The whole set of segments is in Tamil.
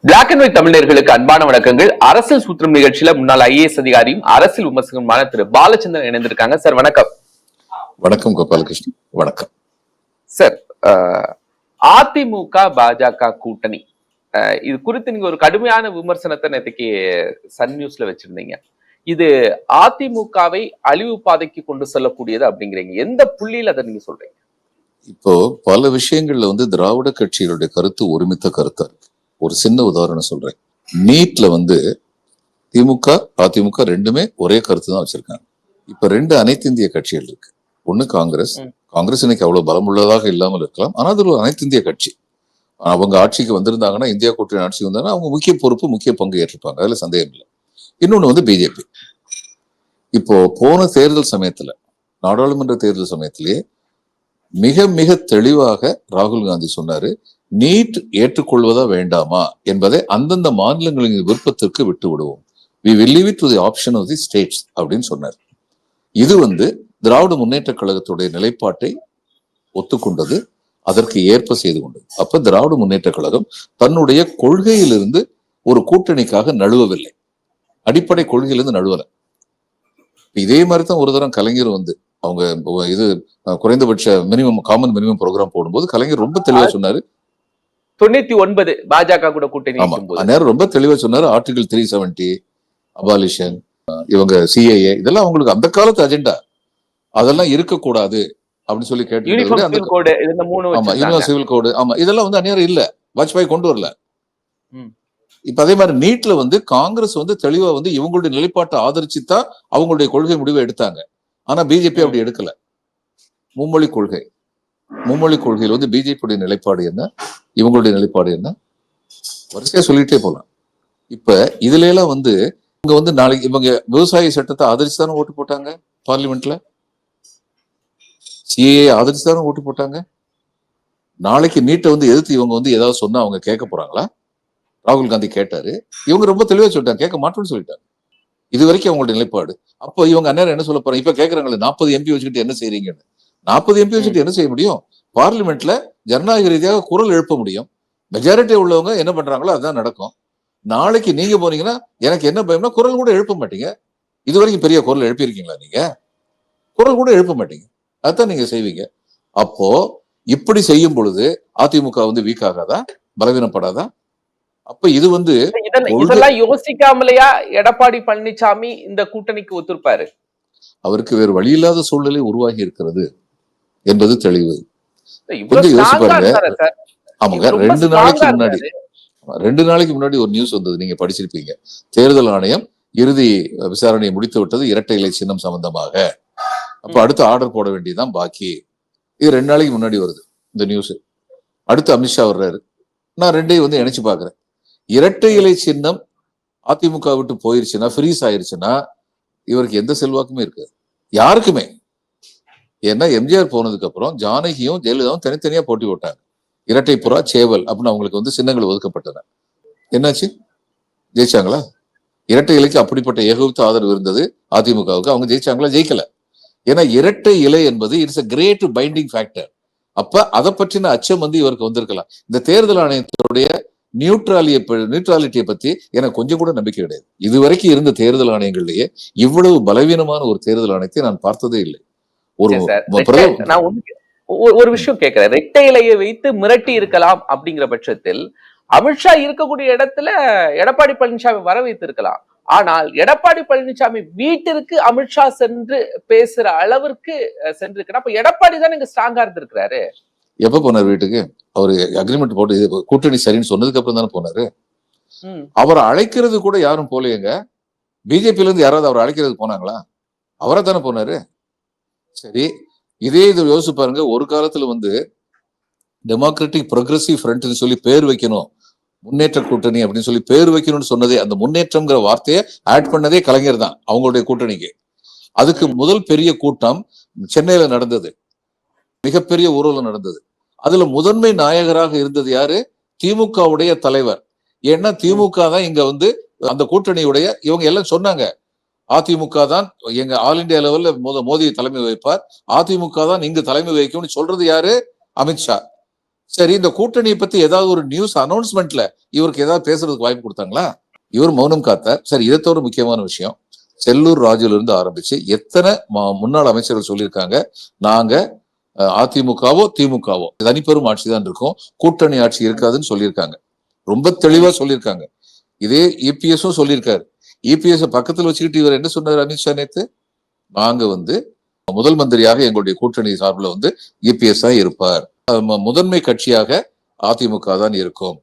பிளாக் அண்ட் ஒயிட் தமிழர்களுக்கு அன்பான வணக்கங்கள். அரசியல் சூத்திரம் நிகழ்ச்சியில முன்னாள் ஐஏஎஸ் அதிகாரியும் அரசியல் விமர்சகருமான திரு பாலச்சந்திரன் இணைந்திருக்காங்க. சார் வணக்கம். வணக்கம் கோபாலகிருஷ்ணன். வணக்கம் சார். அதிமுக பாஜக கூட்டணி இது குறித்து நீங்க ஒரு கடுமையான விமர்சனத்தை நேற்றுக்கு சன் நியூஸ்ல வச்சிருந்தீங்க. இது அதிமுகவை அழிவு பாதைக்கு கொண்டு செல்லக்கூடியது அப்படிங்கிறீங்க. எந்த புள்ளியில அதை நீங்க சொல்றீங்க? இப்போ பல விஷயங்கள்ல திராவிட கட்சிகளுடைய கருத்து ஒருமித்த கருத்தா இருக்கு. ஒரு சின்ன உதாரணம் சொல்றேன். நீட்ல திமுக அதிமுக ரெண்டுமே ஒரே கருத்து தான் வச்சிருக்காங்க. இப்ப ரெண்டு அனைத்து இந்திய கட்சிகள் இருக்கு. ஒண்ணு காங்கிரஸ் இன்னைக்கு அவ்வளவு பலம் உள்ளதாக இல்லாமல் இருக்கலாம். ஆனா அது ஒரு அனைத்து இந்திய கட்சி. அவங்க ஆட்சிக்கு வந்திருந்தாங்கன்னா, இந்தியா கூட்டணி ஆட்சி வந்தாங்கன்னா அவங்க முக்கிய பொறுப்பு முக்கிய பங்கு ஏற்றிருப்பாங்க. அதுல சந்தேகம் இல்லை. இன்னொன்னு பிஜேபி. இப்போ போன தேர்தல் சமயத்துல, நாடாளுமன்ற தேர்தல் சமயத்திலேயே மிக மிக தெளிவாக ராகுல் காந்தி சொன்னாரு, நீட் ஏற்றுக்கொள்வதா வேண்டாமா என்பதை அந்தந்த மாநிலங்களின் விருப்பத்திற்கு விட்டு விடுவோம். we will leave it to the option of the states அப்படின்னு சொன்னார். இது திராவிட முன்னேற்ற கழகத்துடைய நிலைப்பாட்டை ஒத்துக்கொண்டது, அதற்கு ஏற்ப செய்து கொண்டது. அப்ப திராவிட முன்னேற்ற கழகம் தன்னுடைய கொள்கையிலிருந்து ஒரு கூட்டணிக்காக நழுவவில்லை. அடிப்படை கொள்கையிலிருந்து நழுவல. இதே மாதிரிதான் ஒரு தரம் கலைஞர் அவங்க இது குறைந்தபட்ச காமன் மினிமம் ப்ரோக்ராம் போடும்போது கலைஞர் ரொம்ப தெளிவா சொன்னாரு. 99 பாஜக கூட கூட்டணி. நேரம் ரொம்ப தெளிவா சொன்னாரு. ஆர்டிகல் 370 அபாலிஷன், இவங்க சிஏஏ, இதெல்லாம் அவங்களுக்கு அந்த காலத்து அஜெண்டா, அதெல்லாம் இருக்கக்கூடாது அப்படின்னு சொல்லி கேட்டு. சிவில் கோடு, ஆமா, இதெல்லாம் அந்நேரம் இல்ல, வாஜ்பாய் கொண்டு வரல. இப்ப அதே மாதிரி நீட்ல காங்கிரஸ் தெளிவா இவங்களுடைய நிலைப்பாட்டை ஆதரிச்சுதான் அவங்களுடைய கொள்கை முடிவை எடுத்தாங்க. ஆனா பிஜேபி அப்படி எடுக்கல. மும்மொழி கொள்கையில் பிஜேபியுடைய நிலைப்பாடு என்ன, இவங்களுடைய நிலைப்பாடு என்ன, வரிசையா சொல்லிட்டே போலாம். இப்ப இதுல எல்லாம் இவங்க நாளைக்கு இவங்க விவசாய சட்டத்தை ஆதரிச்சுதானே ஓட்டு போட்டாங்க. பார்லிமெண்ட்ல சிஏஏ ஆதரிச்சுதானே ஓட்டு போட்டாங்க. நாளைக்கு நீட்டை எதிர்த்து இவங்க ஏதாவது சொன்னா அவங்க கேட்க போறாங்களா? ராகுல் காந்தி கேட்டாரு, இவங்க ரொம்ப தெளிவா சொல்லிட்டாங்க, கேட்க மாட்டோம்னு சொல்லிட்டாங்க. இது வரைக்கும் அவங்களுடைய நிலைப்பாடு. அப்போ இவங்க அந்நேரம் என்ன சொல்ல போறாங்க? இப்ப கேட்கறாங்களே 40 எம்பி வச்சுக்கிட்டு என்ன செய்றீங்கன்னு. 40 எம்பி வச்சுட்டு என்ன செய்ய முடியும்? பார்லிமெண்ட்ல ஜனநாயக ரீதியாக குரல் எழுப்ப முடியும். மெஜாரிட்டி உள்ளவங்க என்ன பண்றாங்களோ அதுதான் நடக்கும். நாளைக்கு நீங்க போனீங்கன்னா எனக்கு என்ன பயம்னா, குரல் கூட எழுப்ப மாட்டீங்க. இது வரைக்கும் பெரிய குரல் எழுப்பியிருக்கீங்களா? நீங்க குரல் கூட எழுப்ப மாட்டீங்க. அதுதான் நீங்க செய்வீங்க. அப்போ இப்படி செய்யும் பொழுது அதிமுக வீக் ஆகாதா, பலவீனப்படாதா? அப்ப இது இதெல்லாம் யோசிக்காமலையா எடப்பாடி பழனிசாமி இந்த கூட்டணிக்கு ஒத்துருப்பாரு? அவருக்கு வேறு வழி இல்லாத சூழ்நிலை உருவாகி இருக்கிறது என்பது தெளிவு. யோசிச்சு பாருங்க. ஆமாங்க, 2 நாளைக்கு முன்னாடி ஒரு நியூஸ் வந்தது, நீங்க படிச்சிருப்பீங்க. தேர்தல் ஆணையம் இறுதி விசாரணையை முடித்து விட்டது இரட்டை இலை சின்னம் சம்பந்தமாக. அப்ப அடுத்து ஆர்டர் போட வேண்டியதுதான் பாக்கி. இது 2 நாளைக்கு முன்னாடி வருது இந்த நியூஸ். அடுத்து அமித்ஷா வர்றாரு. நான் ரெண்டையும் இணைச்சு பாக்குறேன். இரட்டை இலை சின்னம் அதிமுக விட்டு போயிருச்சுன்னா, ஃப்ரீஸ் ஆயிருச்சுன்னா, இவருக்கு எந்த செல்வாக்குமே இருக்காது, யாருக்குமே. ஏன்னா எம்ஜிஆர் போனதுக்கு அப்புறம் ஜானகியும் ஜெயலலிதாவும் தனித்தனியா போட்டி போட்டாங்க. இரட்டை புறா, சேவல் அப்படின்னு அவங்களுக்கு சின்னங்கள் ஒதுக்கப்பட்டன. என்னாச்சு? ஜெயிச்சாங்களா? இரட்டை இலைக்கு அப்படிப்பட்ட ஏகோபித்த ஆதரவு இருந்தது அதிமுகவுக்கு. அவங்க ஜெயிச்சாங்களா? ஜெயிக்கல. ஏன்னா இரட்டை இலை என்பது it's a great binding factor. அப்ப அதை பற்றின அச்சம் இவருக்கு வந்திருக்கலாம். இந்த தேர்தல் ஆணையத்தினுடைய நியூட்ராலிட்டியை பத்தி எனக்கு கொஞ்சம் கூட நம்பிக்கை கிடையாது. இதுவரைக்கும் இருந்த தேர்தல் ஆணையங்கள்லயே இவ்வளவு பலவீனமான ஒரு தேர்தல் ஆணையத்தை நான் பார்த்ததே இல்லை. ஒரு விஷயம் கேட்கிறேன். இரட்டை இலையை வைத்து மிரட்டி இருக்கலாம் அப்படிங்கிற பட்சத்தில் அமித்ஷா இருக்கக்கூடிய இடத்துல எடப்பாடி பழனிசாமி வர வைத்து இருக்கலாம். ஆனால் எடப்பாடி பழனிசாமி வீட்டிற்கு அமித்ஷா சென்று பேசுற அளவிற்கு சென்றிருக்கிறார். அப்ப எடப்பாடி தான் இங்க ஸ்ட்ராங்கா இருந்திருக்கிறாரு. எப்ப போனார் வீட்டுக்கு? அவரு அக்ரிமெண்ட் போட்டு கூட்டணி சரின்னு சொன்னதுக்கு அப்புறம் தானே போனாரு. அவரை அழைக்கிறது கூட யாரும் போலையங்க. பிஜேபியில இருந்து யாராவது அவரை அழைக்கிறது போனாங்களா? அவரை தானே போனாரு. சரி, இதே இது யோசிச்சு பாருங்க. ஒரு காலத்துல டெமோக்ராட்டிக் ப்ரோக்ரசிவ் ஃப்ரண்ட்னு சொல்லி பேர் வைக்கணும், முன்னேற்ற கூட்டணி அப்படின்னு சொல்லி பேர் வைக்கணும்னு சொன்னதே, அந்த முன்னேற்றம்ங்கிற வார்த்தையை ஆட் பண்ணதே கலைஞர் தான் அவங்களுடைய கூட்டணிக்கு. அதுக்கு முதல் பெரிய கூட்டம் சென்னையில நடந்தது, மிகப்பெரிய ஊர்வலம் நடந்தது. அதுல முதன்மை நாயகராக இருந்தது யாரு? திமுகவுடைய தலைவர். ஏன்னா திமுக தான் இங்க அந்த கூட்டணியுடைய, இவங்க எல்லாம் சொன்னாங்க அதிமுக தான் எங்க ஆல் இண்டியா லெவல்ல மோடி தலைமை வைப்பார், அதிமுக தான் இங்கு தலைமை வைக்கும்னு சொல்றது யாரு? அமித்ஷா. சரி, இந்த கூட்டணியை பத்தி ஏதாவது ஒரு நியூஸ் அனௌன்ஸ்மெண்ட்ல இவருக்கு ஏதாவது பேசுறதுக்கு வாய்ப்பு கொடுத்தாங்களா? இவர் மௌனம் காத்தார். சரி, இதை தவிர முக்கியமான விஷயம், செல்லூர் ராஜுல இருந்து ஆரம்பிச்சு எத்தனை முன்னாள் அமைச்சர்கள் சொல்லியிருக்காங்க, நாங்க அதிமுகவோ திமுகவோ தனிப்பெரும் ஆட்சி தான் இருக்கும், கூட்டணி ஆட்சி இருக்காதுன்னு சொல்லியிருக்காங்க. ரொம்ப தெளிவா சொல்லியிருக்காங்க. இதே இபிஎஸும் சொல்லியிருக்காரு. இபிஎஸ் பக்கத்துல வச்சுக்கிட்டு இவர் என்ன சொன்னார் அமித்ஷா நேத்து? நாங்க வந்து முதல் மந்திரியாக எங்களுடைய கூட்டணி சார்பில் இபிஎஸ் தான் இருப்பார், முதன்மை கட்சியாக அதிமுக தான் இருக்கும்,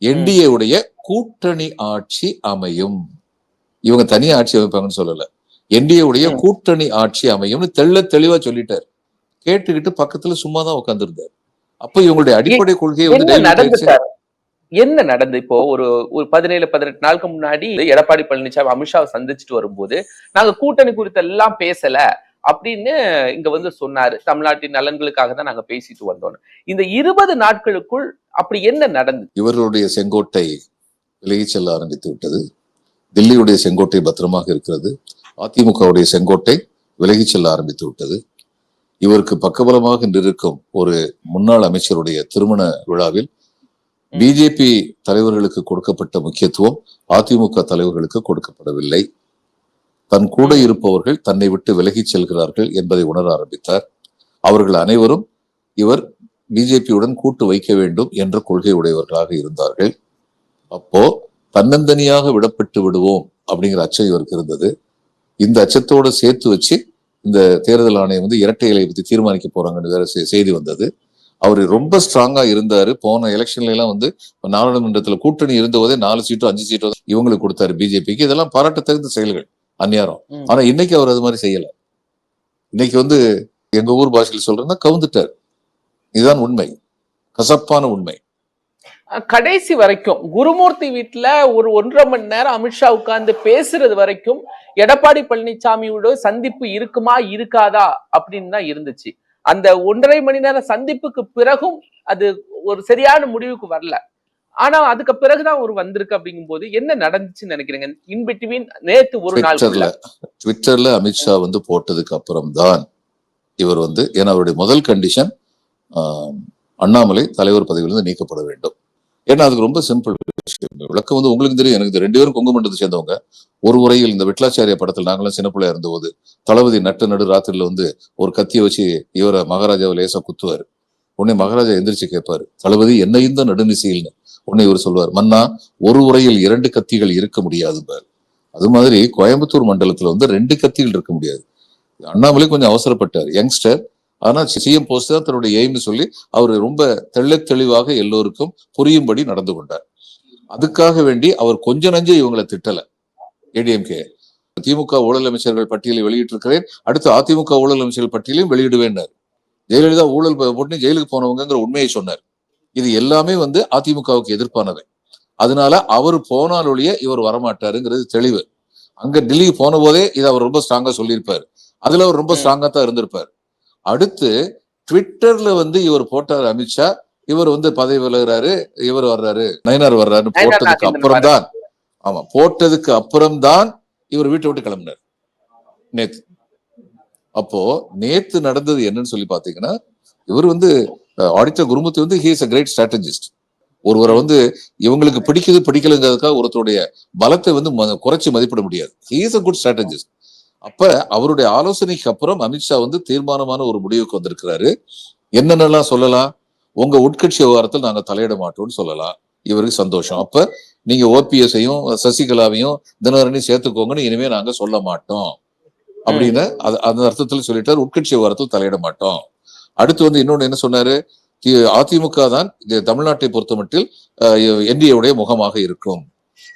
என்டிஏ உடைய கூட்டணி ஆட்சி அமையும். இவங்க தனியா ஆட்சி அமைப்பாங்கன்னு சொல்லல, என்டிஏ உடைய கூட்டணி ஆட்சி அமையும்னு தெளிவா சொல்லிட்டார். கேட்டுக்கிட்டு பக்கத்துல சும்மா தான் உட்கார்ந்துருந்தார். அப்ப இவங்களுடைய அடிப்படை கொள்கையை என்ன நடந்து இப்போ ஒரு 17-18 நாளுக்கு முன்னாடி எடப்பாடி பழனிசாமி அமித்ஷாவை சந்திச்சுட்டு வரும்போது நாங்க கூட்டணி குறித்து எல்லாம் பேசல அப்படின்னு இங்க சொன்னாரு. தமிழ்நாட்டின் நலன்களுக்காக தான் நாங்க பேசிட்டு வந்தோம். இந்த 20 நாட்களுக்குள் அப்படி என்ன நடந்தது? இவர்களுடைய செங்கோட்டை விலகி செல்ல ஆரம்பித்து விட்டது. தில்லியுடைய செங்கோட்டை பத்திரமாக இருக்கிறது. அதிமுகவுடைய செங்கோட்டை விலகி செல்ல ஆரம்பித்து விட்டது. இவருக்கு பக்கபலமாக நிற்கும் ஒரு முன்னாள் அமைச்சருடைய திருமண விழாவில் பிஜேபி தலைவர்களுக்கு கொடுக்கப்பட்ட முக்கியத்துவம் அதிமுக தலைவர்களுக்கு கொடுக்கப்படவில்லை. தன் கூட இருப்பவர்கள் தன்னை விட்டு விலகி செல்கிறார்கள் என்பதை உணர ஆரம்பித்தார். அவர்கள் அனைவரும் இவர் பிஜேபியுடன் கூட்டு வைக்க வேண்டும் என்ற கொள்கை உடையவர்களாக இருந்தார்கள். அப்போ தன்னந்தனியாக விடப்பட்டு விடுவோம் அப்படிங்கிற அச்சம் இவருக்கு இருந்தது. இந்த அச்சத்தோடு சேர்த்து வச்சு இந்த தேர்தல் ஆணையம் இரட்டை இலை பத்தி தீர்மானிக்க போறாங்கன்னு வேற செய்தி வந்தது. அவரு ரொம்ப ஸ்ட்ராங்கா இருந்தாரு. போன எலெக்ஷன்ல எல்லாம் நாடாளுமன்றத்துல கூட்டணி இருந்தபோதே 4 சீட்டோ 5 சீட்டோ இவங்களுக்கு கொடுத்தாரு பிஜேபிக்கு. இதெல்லாம் பாராட்ட தகுந்த செயல்கள், அந்நியாரம். ஆனா இன்னைக்கு அவர் அது மாதிரி செய்யல. இன்னைக்கு எங்க ஊர் பாஷையில் சொல்றேன்னா கவுந்துட்டார். இதுதான் உண்மை, கசப்பான உண்மை. கடைசி வரைக்கும் குருமூர்த்தி வீட்டுல ஒரு 1.5 மணி நேரம் அமித்ஷா உட்கார்ந்து பேசுறது வரைக்கும் எடப்பாடி பழனிசாமியோட சந்திப்பு இருக்குமா இருக்காதா அப்படின்னு தான் இருந்துச்சு. அந்த 1.5 மணி நேரம் சந்திப்புக்கு பிறகும் அது ஒரு சரியான முடிவுக்கு வரல. ஆனா அதுக்கு பிறகுதான் ஒரு வந்திருக்கு. அப்படிங்கும் போது என்ன நடந்துச்சுன்னு நினைக்கிறீங்க? இன்பிட்வீன் நேத்து ஒரு நாள் ட்விட்டர்ல அமித்ஷா போட்டதுக்கு அப்புறம் தான் இவர் ஏன்னா அவருடைய முதல் கண்டிஷன் அண்ணாமலை தலைவர் பதவியிலிருந்து நீக்கப்பட வேண்டும். ஏன்னா அதுக்கு ரொம்ப சிம்பிள் விளக்கம் உங்களுக்கு தெரியும், எனக்கு 2 பேரும் கொங்கு மண்டலத்தை சேர்ந்தவங்க. ஒரு உரையில் இந்த விட்லாச்சாரிய படத்தில் நாங்களும் சின்ன பிள்ளையா இருந்தபோது தளபதி நடு ராத்திரில ஒரு கத்தியை வச்சு இவரை மகாராஜாவை லேசா குத்துவாரு. உடனே மகாராஜா எந்திரிச்சு கேட்பாரு, தளபதி என்ன இந்த நடுநிசையில்னு. உடனே இவர் சொல்வார், மன்னா ஒரு உரையில் 2 கத்திகள் இருக்க முடியாதுப்பாரு. அது மாதிரி கோயம்புத்தூர் மண்டலத்துல 2 கத்திகள் இருக்க முடியாது. அண்ணாமலை கொஞ்சம் அவசரப்பட்டார், யங்ஸ்டர். ஆனா சிஎம் போஸ்ட் தான் தன்னுடைய எய்ம்னு சொல்லி அவர் ரொம்ப தெளிவாக எல்லோருக்கும் புரியும்படி நடந்து கொண்டார். அதுக்காக வேண்டி அவர் கொஞ்ச நஞ்சம் இவங்களை திட்டல. ஏடிஎம்கே திமுக ஊழல் அமைச்சர்கள் பட்டியலை வெளியிட்டிருக்கிறேன், அடுத்து அதிமுக ஊழல் அமைச்சர்கள் பட்டியலையும் வெளியிடுவேன். ஜெயலலிதா ஊழல் போட்டு ஜெயிலுக்கு போனவங்கிற உண்மையை சொன்னார். இது எல்லாமே அதிமுகவுக்கு எதிர்ப்பானவை. அதனால அவர் போனாலொழிய இவர் வரமாட்டாருங்கிறது தெளிவு. அங்க டெல்லிக்கு போன போதே இதை அவர் ரொம்ப ஸ்ட்ராங்கா சொல்லியிருப்பார். அதுல அவர் ரொம்ப ஸ்ட்ராங்கா தான் இருந்திருப்பார். அடுத்து ட்விட்டர்ல இவர் போட்டார் அமித்ஷா, இவர் பதவி விலகிறாரு, இவர் வர்றாரு, நயினார் வர்றாருன்னு போட்டதுக்கு அப்புறம் தான், ஆமா போட்டதுக்கு அப்புறம் தான் இவர் வீட்டை விட்டு கிளம்பினார் நேத்து. அப்போ நேத்து நடந்தது என்னன்னு சொல்லி பாத்தீங்கன்னா, இவர் auditor Gurumurthy he is a great strategist. ஒருவரை இவங்களுக்கு பிடிக்கலங்கிறதுக்காக ஒருத்தருடைய பலத்தை குறைச்சு மதிப்பிட முடியாது. He is a good strategist. அப்ப அவருடைய ஆலோசனைக்கு அப்புறம் அமித்ஷா தீர்மானமான ஒரு முடிவுக்கு வந்திருக்கிறாரு. என்னென்னலாம் சொல்லலாம், உங்க உட்கட்சி விவகாரத்தில் நாங்க தலையிட மாட்டோம்னு சொல்லலாம். இவருக்கு சந்தோஷம். அப்ப நீங்க ஓபிஎஸ்ஐயும் சசிகலாவையும் தினகரனையும் சேர்த்துக்கோங்கன்னு இனிமே நாங்க சொல்ல மாட்டோம் அப்படின்னு அந்த அர்த்தத்துல சொல்லிட்டாரு. உட்கட்சி விவகாரத்தில் தலையிட மாட்டோம். அடுத்து இன்னொன்னு என்ன சொன்னாரு, அதிமுக தான் தமிழ்நாட்டை பொறுத்தமட்டில் என்டிஏவுடைய முகமாக இருக்கும்,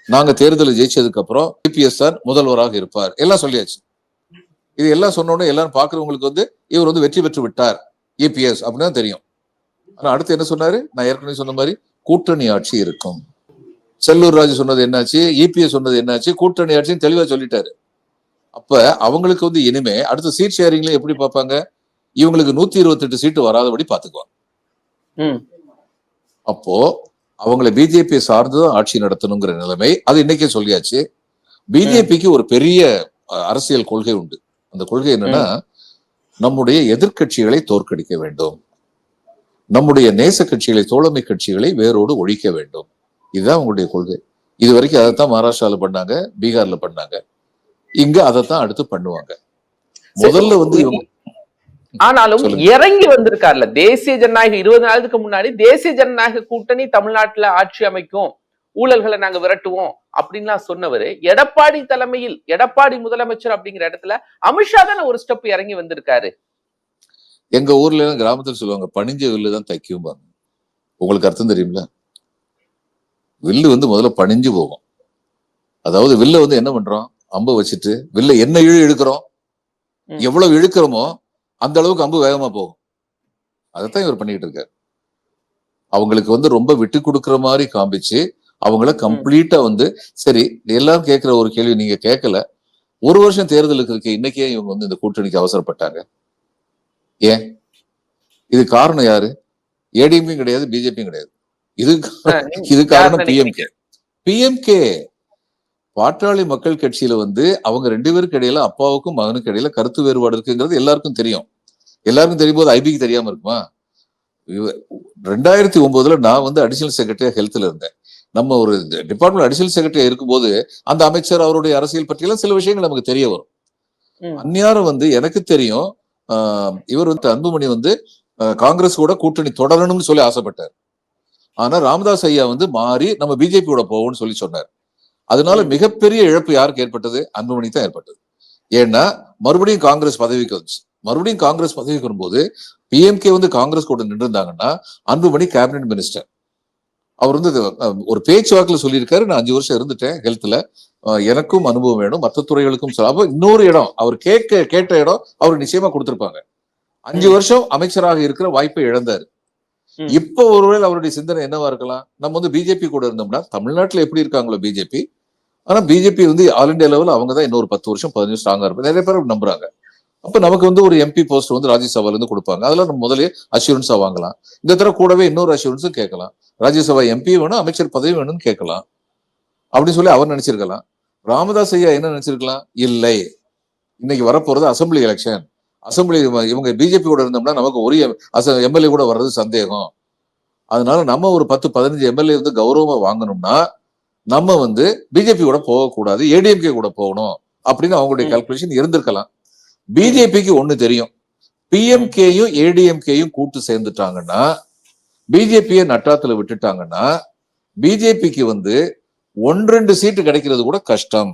நாங்க தேர்தலை ஜெயிச்சதுக்கு அப்புறம் இபிஎஸ் தான் முதல்வராக இருப்பார், எல்லாம் சொல்லியாச்சு. இது எல்லாம் சொன்னோட எல்லாரும் பாக்குறவங்களுக்கு இவர் வெற்றி பெற்று விட்டார் இபிஎஸ் அப்படின்னு தான் தெரியும். ஆனா அடுத்து என்ன சொன்னாரு, நான் ஏற்கனவே சொன்ன மாதிரி கூட்டணி ஆட்சி இருக்கும். செல்லூர் ராஜு சொன்னது என்னாச்சு, இபிஎஸ் சொன்னது என்னாச்சு, கூட்டணி ஆட்சின்னு தெளிவா சொல்லிட்டாரு. அப்ப அவங்களுக்கு இனிமே அடுத்த சீட் ஷேரிங்ல எப்படி பார்ப்பாங்க, இவங்களுக்கு 128 சீட்டு வராதபடி பாத்துக்குவாங்க. அப்போ அவங்களை பிஜேபி சார்ந்துதான் ஆட்சி நடத்தணுங்கிற நிலைமை அது இன்னைக்கே சொல்லியாச்சு. பிஜேபிக்கு ஒரு பெரிய அரசியல் கொள்கை உண்டு. அந்த கொள்கை என்னன்னா, நம்முடைய எதிர்கட்சிகளை தோற்கடிக்க வேண்டும். நம்முடைய நேச கட்சிகளை, தோழமை கட்சிகளை வேரோடு ஒழிக்க வேண்டும். இதுதான் உங்களுடைய கொள்கை. இது வரைக்கும் அதைத்தான் மகாராஷ்டிரால பண்ணாங்க, பீகார்ல பண்ணாங்க, இங்க அதைத்தான் அடுத்து பண்ணுவாங்க. முதல்ல வந்து இவங்க ஆனாலும் இறங்கி வந்திருக்காருல தேசிய ஜனநாயக 20 நாளுக்கு முன்னாடி தேசிய ஜனநாயக கூட்டணி தமிழ்நாட்டுல ஆட்சி அமைக்கும், ஊழல்களை நாங்க விரட்டுவோம் அப்படின்லாம் சொன்னவரு எடப்பாடி தலைமையில் எடப்பாடி முதலமைச்சர் அப்படிங்கிற இடத்துல அமித்ஷா தானே ஒரு ஸ்டெப் இறங்கி வந்திருக்காரு. எங்க ஊர்ல எல்லாம் கிராமத்துல சொல்லுவாங்க, பனிஞ்ச வில்லு தான் தைக்கும். உங்களுக்கு அர்த்தம் தெரியுங்களா? வில்லு வந்து முதல்ல பணிஞ்சு போகும். அதாவது வில்ல வந்து என்ன பண்றோம், அம்பை வச்சுட்டு வில்ல என்ன இழுக்கிறோம், எவ்வளவு இழுக்கிறோமோ அந்த அளவுக்கு அம்பு வேகமா போகும். அதைத்தான் இவர் பண்ணிட்டு இருக்காரு. அவங்களுக்கு வந்து ரொம்ப விட்டு கொடுக்குற மாதிரி காமிச்சு அவங்கள கம்ப்ளீட்டா வந்து, சரி எல்லாரும் கேட்கிற ஒரு கேள்வி நீங்க கேட்கல, ஒரு வருஷம் தேர்தலுக்கு இருக்கு, இன்னைக்கே இவங்க வந்து இந்த கூட்டணிக்கு அவசரப்பட்டாங்க ஏன்? இது காரணம் யாரு? ஏடிஎம்கே கிடையாது, பிஜேபியும் கிடையாது. இது காரணம் பிஎம்கே. பிஎம்கே பாட்டாளி மக்கள் கட்சியில வந்து அவங்க 2 பேருக்கு இடையில, அப்பாவுக்கும் மகனுக்கு இடையில கருத்து வேறுபாடு இருக்குங்கிறது எல்லாருக்கும் தெரியும். எல்லாருக்கும் தெரியும் போது ஐபிக்கு தெரியாம இருக்குமா? 2009 நான் வந்து அடிஷனல் செக்ரட்டரியா ஹெல்த்ல இருந்தேன். நம்ம ஒரு டிபார்ட்மெண்ட் அடிஷனல் செக்ரட்டரியா இருக்கும்போது அந்த அமைச்சர் அவருடைய அரசியல் பற்றியெல்லாம் சில விஷயங்கள் நமக்கு தெரிய வரும். அந்நியாரம் வந்து எனக்கு தெரியும், இவர் வந்து அன்புமணி வந்து காங்கிரஸ் கூட கூட்டணி தொடரணும்னு சொல்லி ஆசைப்பட்டார். ஆனா ராமதாஸ் ஐயா வந்து மாறி நம்ம பிஜேபியோட போவோம்னு சொல்லி சொன்னார். அதனால மிகப்பெரிய இழப்பு யாருக்கு ஏற்பட்டது? அன்புமணி தான் ஏற்பட்டது. ஏன்னா மறுபடியும் காங்கிரஸ் பதவிக்கு வந்துச்சு. மறுபடியும் காங்கிரஸ் பதவிக்கு வரும்போது பிஎம்கே வந்து காங்கிரஸ் கூட நின்று இருந்தாங்கன்னா அன்புமணி கேபினட் மினிஸ்டர். அவர் வந்து ஒரு பேச்சுவாக்குல சொல்லியிருக்காரு, நான் 5 வருஷம் இருந்துட்டேன் ஹெல்த்ல, எனக்கும் அனுபவம் வேணும், மற்ற துறைகளுக்கும். அப்ப இன்னொரு இடம் அவர் கேட்ட இடம் அவர் நிச்சயமா கொடுத்திருப்பாங்க. 5 வருஷம் அமைச்சராக இருக்கிற வாய்ப்பை இழந்தாரு. இப்ப ஒருவேளை அவருடைய சிந்தனை என்னவா இருக்கலாம், நம்ம வந்து பிஜேபி கூட இருந்தோம்னா, தமிழ்நாட்டுல எப்படி இருக்காங்களோ பிஜேபி, ஆனா பிஜேபி வந்து ஆல் இண்டியா லெவல் அவங்க தான் இன்னொரு 10 வருஷம் 15 ஸ்ட்ராங்கா இருப்பாங்க, நிறைய பேர் நம்புறாங்க. அப்ப நமக்கு வந்து ஒரு எம்பி போஸ்ட் வந்து ராஜ்யசபால இருந்து கொடுப்பாங்க, அதெல்லாம் நம்ம முதலே அஷூரன்ஸா வாங்கலாம். இந்த தடவை கூடவே இன்னொரு அஷூரன்ஸும் கேட்கலாம், ராஜ்யசபா எம்பி வேணும், அமைச்சர் பதவி வேணும்னு கேட்கலாம் அப்படின்னு சொல்லி அவர் நினைச்சிருக்கலாம். ராமதாஸ் ஐயா என்ன நினைச்சிருக்கலாம், இல்லை இன்னைக்கு வரப்போறது அசம்பிளி எலெக்ஷன், அசம்பிளி இவங்க பிஜேபி கூட இருந்தோம்னா நமக்கு ஒரு எம்எல்ஏ கூட வர்றது சந்தேகம், அதனால நம்ம ஒரு 10-15 எம்எல்ஏ வந்து கௌரவமா வாங்கணும்னா நம்ம வந்து பிஜேபி கூட போகக்கூடாது, ஏடிஎம்கே கூட போகணும் அப்படின்னு அவங்களுடைய கால்குலேஷன் இருந்திருக்கலாம். பிஜேபிக்கு ஒண்ணு தெரியும், பிஎம்கேயும் ஏடிஎம்கேயும் கூட்டு சேர்ந்துட்டாங்கன்னா, பிஜேபியை நட்டாத்துல விட்டுட்டாங்கன்னா பிஜேபிக்கு வந்து 1-2 சீட்டு கிடைக்கிறது கூட கஷ்டம்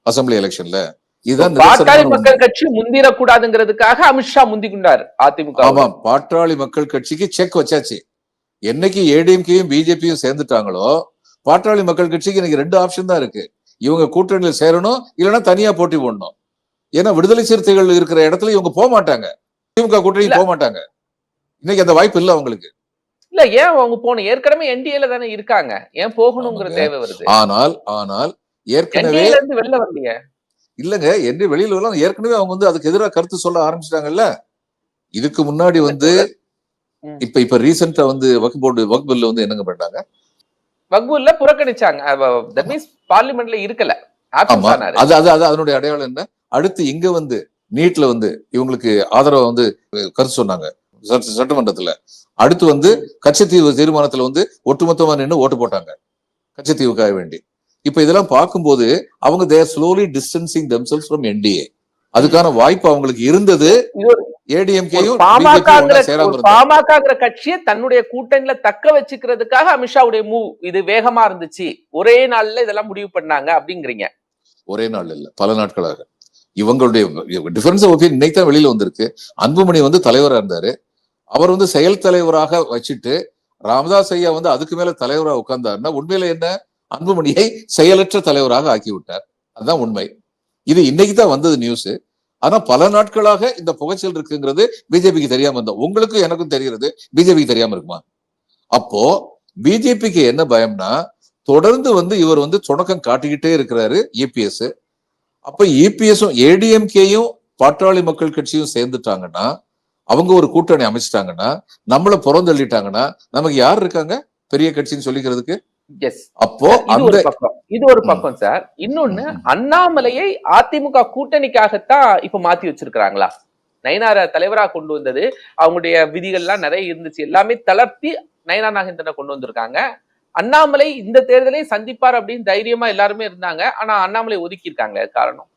அசம்பிளி எலெக்ஷன்ல. இதுதான் பாட்டாளி மக்கள் கட்சி முந்திரக்கூடாதுங்கிறதுக்காக அமித்ஷா முந்திக்கொண்டார் அதிமுக. ஆமா, பாட்டாளி மக்கள் கட்சிக்கு செக் வச்சாச்சு. என்னைக்கு ஏடிஎம்கேயும் பிஜேபியும் சேர்ந்துட்டாங்களோ பாட்டாளி மக்கள் கட்சிக்கு இன்னைக்கு 2 ஆப்ஷன் தான் இருக்கு, இவங்க கூட்டணியில் சேரணும், இல்லைன்னா தனியா போட்டி போடணும். ஏன்னா விடுதலை சிறுத்தைகள் இருக்கிற இடத்துல இவங்க போக மாட்டாங்க, திமுக கூட்டணி போக மாட்டாங்க. இன்னைக்கு அந்த வாய்ப்பு இல்ல அவங்களுக்கு. இல்ல ஏன் அவங்க போகணும், ஏற்கனவே என்டிஏல தானே இருக்காங்க, ஏன் போகணுங்கிற தேவை வருது? ஆனால் ஏற்கனவே வெளில வரலையே. இல்லங்க, என்று வெளியில வரலாம், ஏற்கனவே அவங்க வந்து அதுக்கு எதிராக கருத்து சொல்ல ஆரம்பிச்சிட்டாங்கல்ல. இதுக்கு முன்னாடி வந்து இப்ப ரீசெண்டா வந்து வக்ஃப் பில்ல வந்து என்னங்க பண்ணாங்க, வக்ஃப் பில்ல புறக்கணிச்சாங்க, தட் மீன்ஸ் பார்லிமெண்ட்ல இருக்கல. அது அதனுடைய அடையாளம் என்ன? அடுத்து இங்க வந்து நீட்ல வந்து இவங்களுக்கு ஆதரவு வந்து கருத்து சொன்னாங்க சட்டமன்றத்துல. அடுத்து வந்து கச்சத்தீவு தீர்மானத்துல வந்து ஒட்டுமொத்தமா நின்று ஓட்டு போட்டாங்க கச்சத்தீவுக்காக வேண்டி. இப்ப இதெல்லாம் பார்க்கும்போது அவங்க they are slowly distancing themselves from NDA. அதுக்கான வாய்ப்பு அவங்களுக்கு இருந்தது. ஏடிஎம்கேயும் பாமகங்கிற கட்சியை தன்னுடைய கூட்டணியில தக்க வச்சுக்கிறதுக்காக அமித்ஷாவுடைய மூவ் இது வேகமா இருந்துச்சு, ஒரே நாள்ல இதெல்லாம் முடிவு பண்ணாங்க அப்படிங்கிறீங்க? ஒரே நாள் இல்ல, பல நாட்களாக. இவங்களுடைய டிஃபரன்ஸ் ஆஃப் ஒப்பீனியன் இன்னைக்கு தான் வெளியில வந்திருக்கு. அன்புமணி வந்து தலைவரா இருந்தாரு, அவர் வந்து செயல் தலைவராக வச்சுட்டு ராமதாஸ் ஐயா வந்து அதுக்கு மேல தலைவராக உட்கார்ந்தாருன்னா உண்மையில என்ன, அன்புமணியை செயலற்ற தலைவராக ஆக்கி விட்டார். அதுதான் உண்மை. இது இன்னைக்கு தான் வந்தது நியூஸ். ஆனா பல நாட்களாக இந்த புகைச்சல் இருக்குங்கிறது பிஜேபிக்கு தெரியாம இருந்தோம். உங்களுக்கும் எனக்கும் தெரிகிறது, பிஜேபிக்கு தெரியாம இருக்குமா? அப்போ பிஜேபிக்கு என்ன பயம்னா, தொடர்ந்து வந்து இவர் வந்து சுணக்கம் காட்டிக்கிட்டே இருக்கிறாரு இபிஎஸ். அப்ப இபிஎஸும் ஏடிஎம்கேயும் பாட்டாளி மக்கள் கட்சியும் சேர்ந்துட்டாங்கன்னா, அவங்க ஒரு கூட்டணி அமைச்சிட்டாங்கன்னா, நம்மள புறந்தள்ளிட்டாங்கன்னா நமக்கு யார் இருக்காங்க பெரிய கட்சின்னு சொல்லிக்கிறதுக்கு? அப்போ இது ஒரு பக்கம் சார். இன்னொன்னு, அண்ணாமலையை அதிமுக கூட்டணிக்காகத்தான் இப்ப மாத்தி வச்சிருக்காங்களா? நயினாரை தலைவரா கொண்டு வந்தது. அவங்களுடைய விதிகள்லாம் நிறைய இருந்துச்சு. எல்லாமே தளர்த்தி நயினார் நாகேந்திரனை கொண்டு வந்திருக்காங்க. அண்ணாமலை இந்த தேர்தலை சந்திப்பார் அப்படின்னு தைரியமா எல்லாருமே இருந்தாங்க. ஆனா அண்ணாமலை ஒதுக்கி இருக்காங்க. காரணம்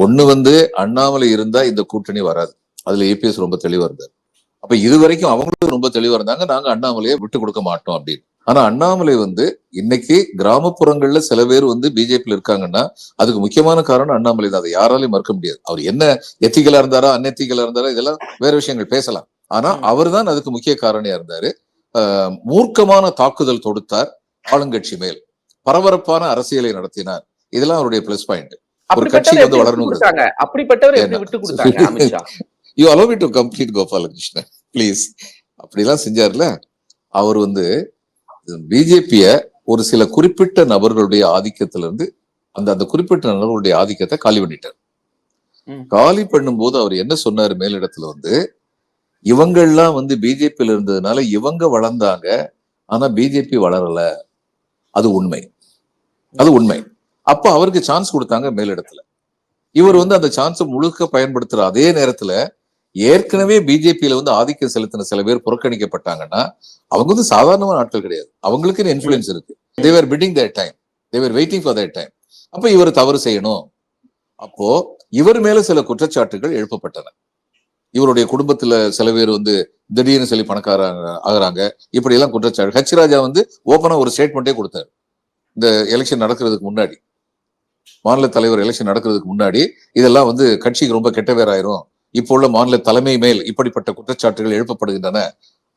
ஒண்ணு வந்து அண்ணாமலை இருந்தா இந்த கூட்டணி வராது. அதுல ஏபிஎஸ் ரொம்ப தெளிவா இருந்தார். அப்ப இது வரைக்கும் அவங்களும் ரொம்ப தெளிவா இருந்தாங்க, நாங்க அண்ணாமலையை விட்டு கொடுக்க மாட்டோம் அப்படின்னு. ஆனா அண்ணாமலை வந்து இன்னைக்கு கிராமப்புறங்கள்ல சில பேர் வந்து பிஜேபியில் இருக்காங்கன்னா அதுக்கு முக்கியமான காரணம் அண்ணாமலை தான். அதை யாராலையும் மறுக்க முடியாது. அவர் என்ன எத்திக்கலா இருந்தாரா அன்எத்திக்கலா இருந்தாரா இதெல்லாம் வேற விஷயங்கள் பேசலாம். ஆனா அவர் தான் அதுக்கு முக்கிய காரணியா இருந்தாரு. மூர்க்கமான தாக்குதல் தொடுத்தார் ஆளுங்கட்சி மேல், பரபரப்பான அரசியலை நடத்தினார். இதெல்லாம் அவருடைய பிளஸ் பாயிண்ட். ஒரு கட்சி வந்து வளரணுங்கிறது. அப்படிப்பட்டவர் எப்படி விட்டு கொடுத்தாங்க Amit Shah? You allow me to complete Gopalakrishnan please. அப்படிலாம் செஞ்சார்ல அவர் வந்து பிஜேபிய ஒரு சில குறிப்பிட்ட நபர்களுடைய ஆதிக்கத்திலிருந்து அந்த குறிப்பிட்ட நபர்களுடைய ஆதிக்கத்தை காலி பண்ணிட்டார். காலி பண்ணும்போது அவர் என்ன சொன்னாரு மேலிடத்துல வந்து, இவங்கெல்லாம் வந்து பிஜேபியில இருந்ததுனால இவங்க வளர்ந்தாங்க, ஆனா பிஜேபி வளரல. அது உண்மை, அது உண்மை. அப்ப அவருக்கு சான்ஸ் கொடுத்தாங்க மேலிடத்துல. இவர் வந்து அந்த சான்ஸை முழுக்க பயன்படுத்துற அதே நேரத்துல ஏற்கனவே பிஜேபியில வந்து ஆதிக்கம் செலுத்தின சில பேர் புறக்கணிக்கப்பட்டாங்கன்னா அவங்க வந்து சாதாரணமான ஆட்கள் கிடையாது. அவங்களுக்கு இன்ஃபுளுன்ஸ் இருக்கு. they were bidding their time, they were waiting for their time. அப்ப இவர் தவறு செய்யணும். அப்போ இவர் மேல சில குற்றச்சாட்டுகள் எழுப்பப்பட்டன. இவருடைய குடும்பத்துல சில பேர் வந்து திடீர்னு சொல்லி பணக்காரங்க ஆகுறாங்க, இப்படி எல்லாம் குற்றச்சாட்டு. ஹச் ராஜா வந்து ஓப்பனா ஒரு ஸ்டேட்மெண்டே கொடுத்தாரு இந்த எலெக்ஷன் நடக்கிறதுக்கு முன்னாடி. மாநில தலைவர் எலெக்ஷன் நடக்கிறதுக்கு முன்னாடி இதெல்லாம் வந்து கட்சிக்கு ரொம்ப கெட்ட பேர் ஆயிரும், இப்போ உள்ள மாநில தலைமை மேல் இப்படிப்பட்ட குற்றச்சாட்டுகள் எழுப்பப்படுகின்றன.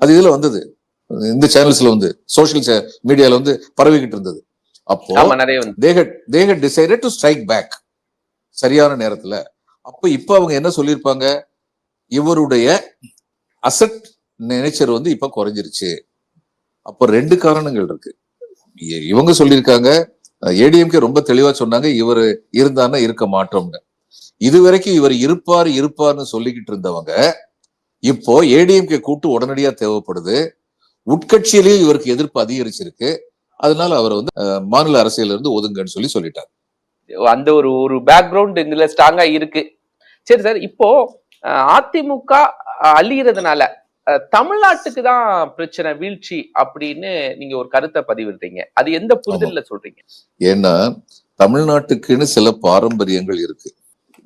அது இதுல வந்தது, இந்த சேனல்ஸ்ல வந்து சோசியல் மீடியால வந்து பரவிக்கிட்டு இருந்தது. அப்போ they had decided to strike back சரியான நேரத்துல. அப்ப இப்ப அவங்க என்ன சொல்லியிருப்பாங்க, இவருடைய அசட் நேச்சர் வந்து இப்ப குறைஞ்சிருச்சு. அப்ப ரெண்டு காரணங்கள் இருக்கு. இவங்க சொல்லியிருக்காங்க, ஏடிஎம்கே ரொம்ப தெளிவா சொன்னாங்க, இவர் இருந்தான்னா இருக்க மாட்டோம்னு. இதுவரைக்கும் இவர் இருப்பார்னு சொல்லிக்கிட்டு இருந்தவங்க இப்போ ஏடிஎம்கே கூட்டு உடனடியா தேவைப்படுது. உட்கட்சியிலேயே இவருக்கு எதிர்ப்பு அதிகரிச்சிருக்கு. அதனால அவர் வந்து மாநில அரசியல இருந்து ஒதுங்கன்னு சொல்லிட்டார். அந்த ஒரு பேக்ரவுண்ட் இதுல ஸ்ட்ராங்கா இருக்கு. சரி சார், இப்போ அதிமுக அழிகிறதுனால தமிழ்நாட்டுக்கு தான் பிரச்சனை, வீழ்ச்சி அப்படின்னு நீங்க ஒரு கருத்தை பதிவிடுறீங்க. அது எந்த புரிதல்ல சொல்றீங்க? ஏன்னா தமிழ்நாட்டுக்குன்னு சில பாரம்பரியங்கள் இருக்கு.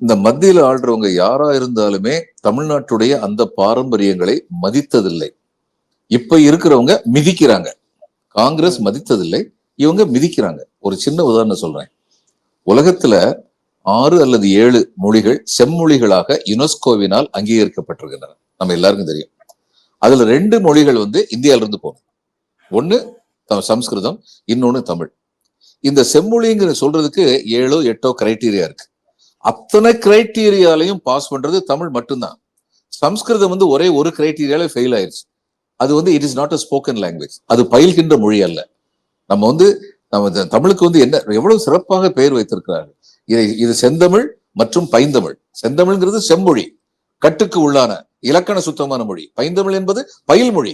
இந்த மத்தியில ஆள்றவங்க யாரா இருந்தாலுமே தமிழ்நாட்டுடைய அந்த பாரம்பரியங்களை மதித்ததில்லை. இப்ப இருக்கிறவங்க மிதிக்கிறாங்க. காங்கிரஸ் மதித்ததில்லை, இவங்க மிதிக்கிறாங்க. ஒரு சின்ன உதாரணம் சொல்றேன். உலகத்துல 6 அல்லது 7 மொழிகள் செம்மொழிகளாக யுனெஸ்கோவினால் அங்கீகரிக்கப்பட்டிருக்கின்றன. நம்ம எல்லாருக்கும் தெரியும். அதுல 2 மொழிகள் வந்து இந்தியாவில இருந்து போகும். ஒண்ணு சம்ஸ்கிருதம், இன்னொன்னு தமிழ். இந்த செம்மொழிங்கிற சொல்றதுக்கு 7ஓ 8ஓ கிரைட்டீரியா இருக்கு. அத்தனை கிரைட்டீரியாலையும் பாஸ் பண்றது தமிழ் மட்டும்தான். சம்ஸ்கிருதம் வந்து ஒரே ஒரு கிரைட்டீரியால ஃபெயில் ஆயிருச்சு. அது வந்து it is not a spoken language, அது பயில்கின்ற மொழி அல்ல. நம்ம தமிழுக்கு வந்து என்ன எவ்வளவு சிறப்பாக பெயர் வைத்திருக்கிறார்கள். இது செந்தமிழ் மற்றும் பைந்தமிழ். செந்தமிழ்ங்கிறது செம்மொழி, கட்டுக்கு உள்ளான இலக்கண சுத்தமான மொழி. பைந்தமிழ் என்பது பயில் மொழி,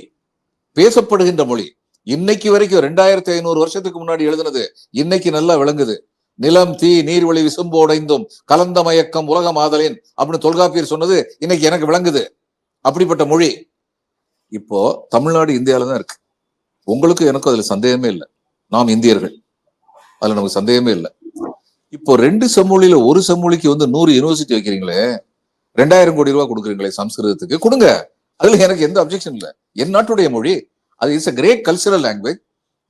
பேசப்படுகின்ற மொழி. இன்னைக்கு வரைக்கும் 2500 வருஷத்துக்கு முன்னாடி எழுதுனது இன்னைக்கு நல்லா விளங்குது. நிலம் தீ நீர்வழி விசும்போடைந்தும் கலந்த மயக்கம் உலகம் ஆதலின் அப்படின்னு தொல்காப்பியர் சொன்னது இன்னைக்கு எனக்கு விளங்குது. அப்படிப்பட்ட மொழி இப்போ தமிழ்நாடு இந்தியாவில தான் இருக்கு. உங்களுக்கும் எனக்கும் அதுல சந்தேகமே இல்லை. நாம் இந்தியர்கள், அதுல நமக்கு சந்தேகமே இல்லை. இப்போ 2 செம்மொழியில ஒரு செம்மொழிக்கு வந்து 100 யூனிவர்சிட்டி வைக்கிறீங்களே, 2000 கோடி ரூபாய் கொடுக்குறீங்களே சம்ஸ்கிருதத்துக்கு, கொடுங்க. அதுல எனக்கு எந்த அப்ஜெக்ஷன் இல்லை. என் நாட்டுடைய மொழி, அது it's a great cultural language.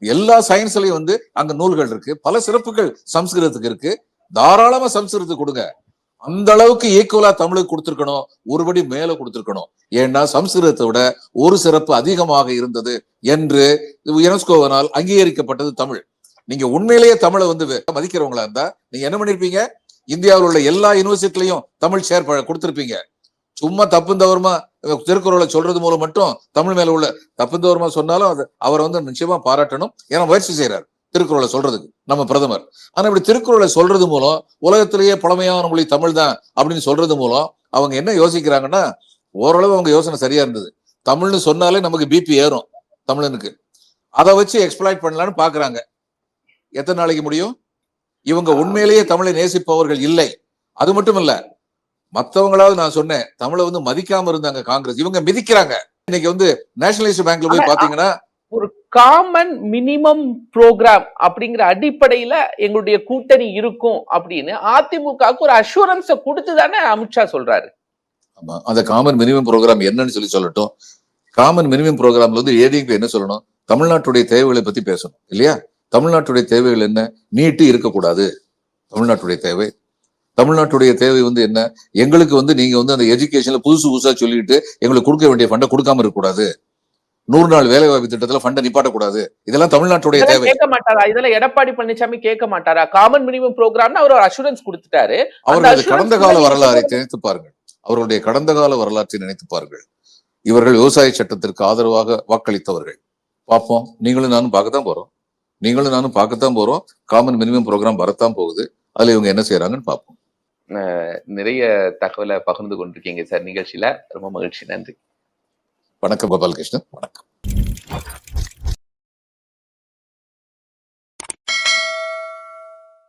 எல்லா சயின்ஸ்லயும் வந்து அங்க நூல்கள் இருக்கு, பல சிறப்புகள் சம்ஸ்கிருதத்துக்கு இருக்கு. தாராளமா சம்ஸ்கிருதத்துக்கு கொடுங்க. அந்த அளவுக்கு ஈக்குவலா தமிழுக்கு கொடுத்திருக்கணும், ஒருபடி மேல கொடுத்திருக்கணும். ஏன்னா சம்ஸ்கிருதத்தை விட ஒரு சிறப்பு அதிகமாக இருந்தது என்று யுனெஸ்கோவினால் அங்கீகரிக்கப்பட்டது தமிழ். நீங்க உண்மையிலேயே தமிழை வந்து மதிக்கிறவங்களா இருந்தா நீங்க என்ன பண்ணிருப்பீங்க, இந்தியாவில் உள்ள எல்லா யூனிவர்சிட்டிலையும் தமிழ் கொடுத்திருப்பீங்க. சும்மா தப்புந்தவருமா திருக்குறளை சொல்றது மூலம் மட்டும் தமிழ் மேல உள்ள தப்புந்தவருமா சொன்னாலும் அது அவரை வந்து நிச்சயமா பாராட்டணும். ஏன்னா முயற்சி செய்யறாரு திருக்குறளை சொல்றதுக்கு நம்ம பிரதமர். ஆனா இப்படி திருக்குறளை சொல்றது மூலம் உலகத்திலேயே பழமையான மொழி தமிழ் தான் அப்படின்னு சொல்றது மூலம் அவங்க என்ன யோசிக்கிறாங்கன்னா, ஓரளவு அவங்க யோசனை சரியா இருந்தது. தமிழ்னு சொன்னாலே நமக்கு பிபி ஏறும் தமிழனுக்கு, அதை வச்சு எக்ஸ்பிளாய்ட் பண்ணலான்னு பாக்குறாங்க. எத்தனை நாளைக்கு முடியும்? இவங்க உண்மையிலேயே தமிழை நேசிப்பவர்கள் இல்லை. அது மட்டும் இல்ல, மத்தவங்களாவது நான் சொன்னேன் தமிழை வந்து மதிக்காம இருந்தாங்க காங்கிரஸ், இவங்க மிதிக்கிறாங்க. இன்னைக்கு வந்து நேஷனலிஸ்ட் பேங்க்ல போய் பாத்தீங்கன்னா ஒரு காமன் மினிமம் ப்ரோக்ராம் அப்படிங்கிற அடிப்படையில எங்களுடைய கூட்டணி இருக்கும் அப்படின்னு அதிமுகவுக்கு ஒரு அஷூரன்ஸ கொடுத்து தானே அமித்ஷா சொல்றாரு. ஆமா, அந்த காமன் மினிமம் ப்ரோக்ராம் என்னன்னு சொல்லட்டும். காமன் மினிமம் ப்ரோக்ராம்ல வந்து ஏடிஎம்கே என்ன சொல்லணும், தமிழ்நாட்டுடைய தேவைகளை பத்தி பேசணும் இல்லையா? தமிழ்நாட்டுடைய தேவைகள் என்ன? நீட்டு இருக்கக்கூடாது. தமிழ்நாட்டுடைய தேவை வந்து என்ன? எங்களுக்கு வந்து நீங்க வந்து அந்த எஜுகேஷன்ல புதுசா சொல்லிட்டு எங்களுக்கு கொடுக்க வேண்டிய ஃபண்டை கொடுக்காம இருக்கக்கூடாது. 100 நாள் வேலை வாய்ப்பு திட்டத்துல ஃபண்டை நிப்பாட்டக்கூடாது. இதெல்லாம் தமிழ்நாட்டுடைய தேவை. கேட்க மாட்டாரா? இதெல்லாம் எடப்பாடி பழனிசாமி கேட்க மாட்டாரா? காமன் மினிமம் ப்ரோக்ராம்னு அவர் ஒரு அஷூரன்ஸ் கொடுத்துட்டாரு. அவர்களுடைய கடந்த கால வரலாறை நினைத்து பாருங்கள். அவர்களுடைய கடந்த கால வரலாற்றை நினைத்து பாருங்கள். இவர்கள் விவசாய சட்டத்திற்கு ஆதரவாக வாக்களித்தவர்கள். பார்ப்போம், நீங்களும் நானும் பார்க்கத்தான் போறோம். காமன் மினிமம் ப்ரோக்ராம் வரத்தான் போகுது. அதுல இவங்க என்ன செய்யறாங்கன்னு பார்ப்போம். நிறைய தகவலை பகிர்ந்து கொண்டிருக்கீங்க சார் நிகழ்ச்சியில. ரொம்ப மகிழ்ச்சி. நன்றி. வணக்கம் கோபாலகிருஷ்ணன். வணக்கம்.